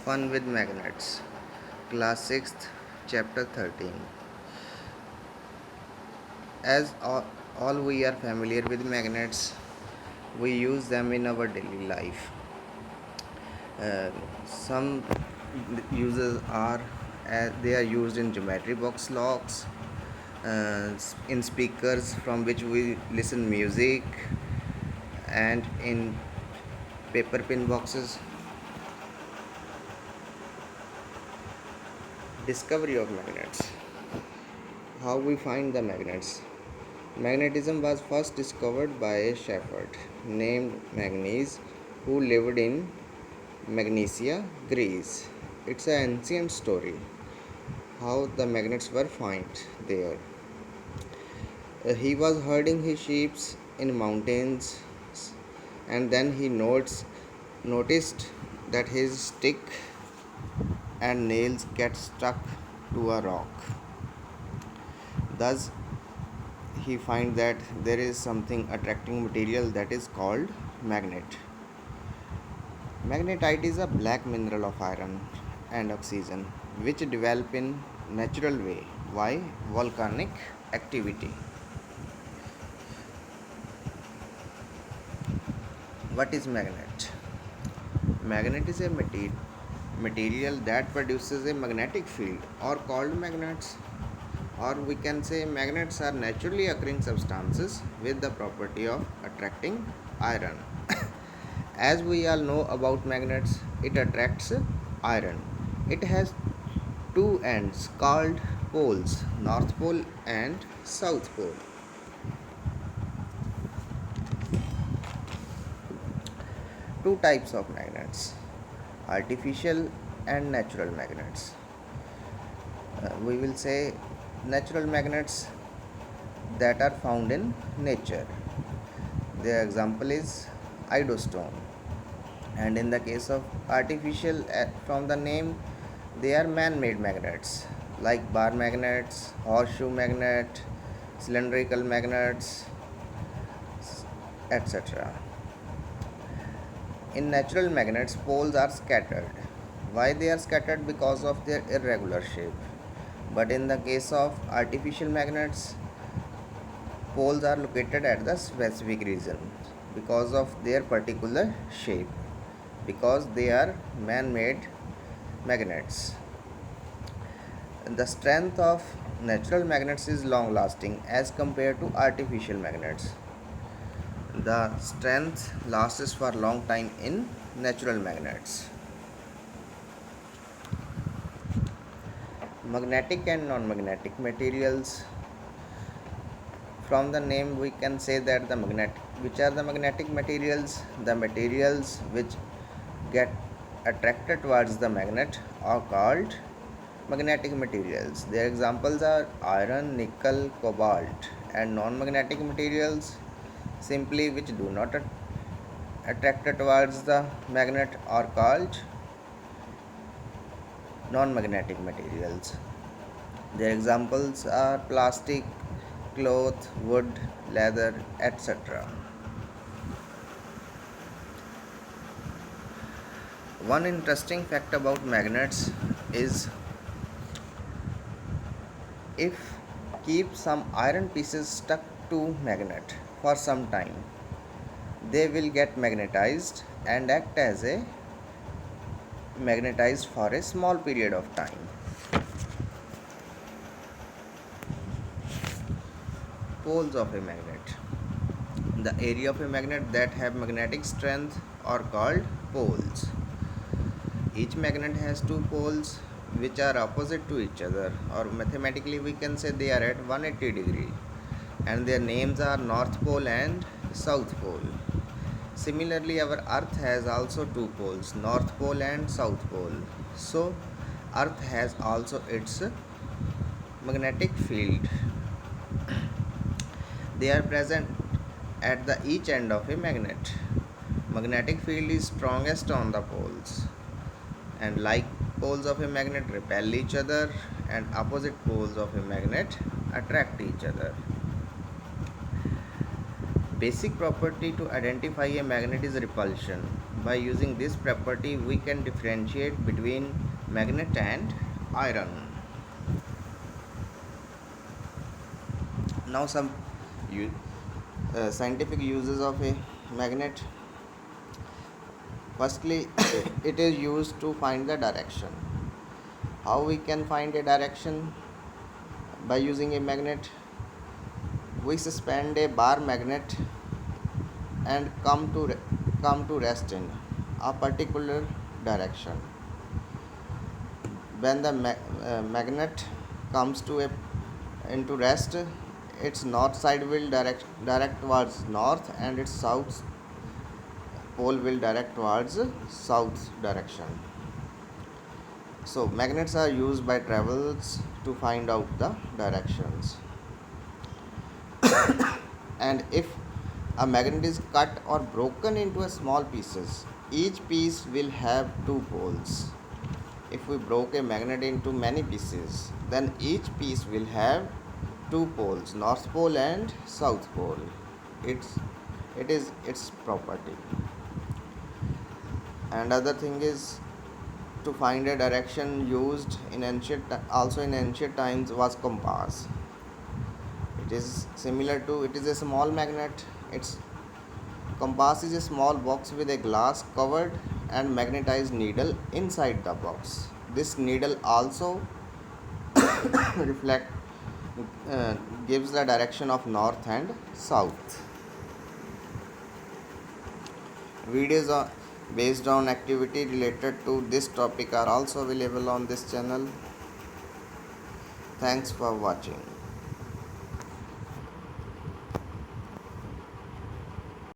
Fun with Magnets, Class 6th, Chapter 13. As all we are familiar with magnets, we use them in our daily life. Some uses are they are used in geometry box locks, in speakers from which we listen music, and in paper pin boxes. Discovery of magnets. How we find the magnets. Magnetism was first discovered by a shepherd named Magnes who lived in Magnesia, Greece. It's an ancient story how the magnets were found there. He was herding his sheep in mountains, and then he noticed that his stick and nails get stuck to a rock. Thus, he finds that there is something attracting material that is called magnet. Magnetite is a black mineral of iron and oxygen which develop in natural way. Why? Volcanic activity. What is magnet? Magnet is a material that produces a magnetic field or called magnets, or we can say magnets are naturally occurring substances with the property of attracting iron. As we all know about magnets, it attracts iron. It has two ends called poles, north pole and south pole. Two types of magnets, artificial and natural magnets. We will say natural magnets that are found in nature. The example is idostone. And in the case of artificial, from the name, they are man-made magnets like bar magnets, horseshoe magnet, cylindrical magnets, etc. In natural magnets, poles are scattered. Why they are scattered? Because of their irregular shape. But in the case of artificial magnets, poles are located at the specific region because of their particular shape, because they are man-made magnets. The strength of natural magnets is long lasting as compared to artificial magnets. The strength lasts for long time in natural magnets. Magnetic and non-magnetic materials. From the name we can say that the magnetic, which are the magnetic materials? The materials which get attracted towards the magnet are called magnetic materials. Their examples are iron, nickel, cobalt. And non-magnetic materials simply which do not attract towards the magnet are called non-magnetic materials. Their examples are plastic, cloth, wood, leather, etc. One interesting fact about magnets is if keep some iron pieces stuck to magnet for some time, they will get magnetized and act as a magnetized for a small period of time. Poles of a magnet. The area of a magnet that have magnetic strength are called poles. Each magnet has two poles which are opposite to each other, or mathematically we can say they are at 180 degree, and their names are North Pole and South Pole. Similarly, our Earth has also two poles, North Pole and South Pole. So, Earth has also its magnetic field. They are present at the each end of a magnet. Magnetic field is strongest on the poles, and like poles of a magnet repel each other and opposite poles of a magnet attract each other. Basic property to identify a magnet is repulsion, By using this property, we can differentiate between magnet and iron. Now some scientific uses of a magnet. Firstly, it is used to find the direction. How we can find a direction? By using a magnet, we suspend a bar magnet and come to rest in a particular direction. When the magnet comes to a into rest, its north side will direct towards north, and its south pole will direct towards south direction. So magnets are used by travelers to find out the directions. And if a magnet is cut or broken into a small pieces, each piece will have two poles. If we broke a magnet into many pieces, then each piece will have two poles, north pole and south pole. It is its property. And other thing is, to find a direction used in ancient times was compass. It is a small magnet. Its compass is a small box with a glass covered and magnetized needle inside the box. This needle also reflect uh, gives the direction of north and south. Videos based on activity related to this topic are also available on this channel. Thanks for watching.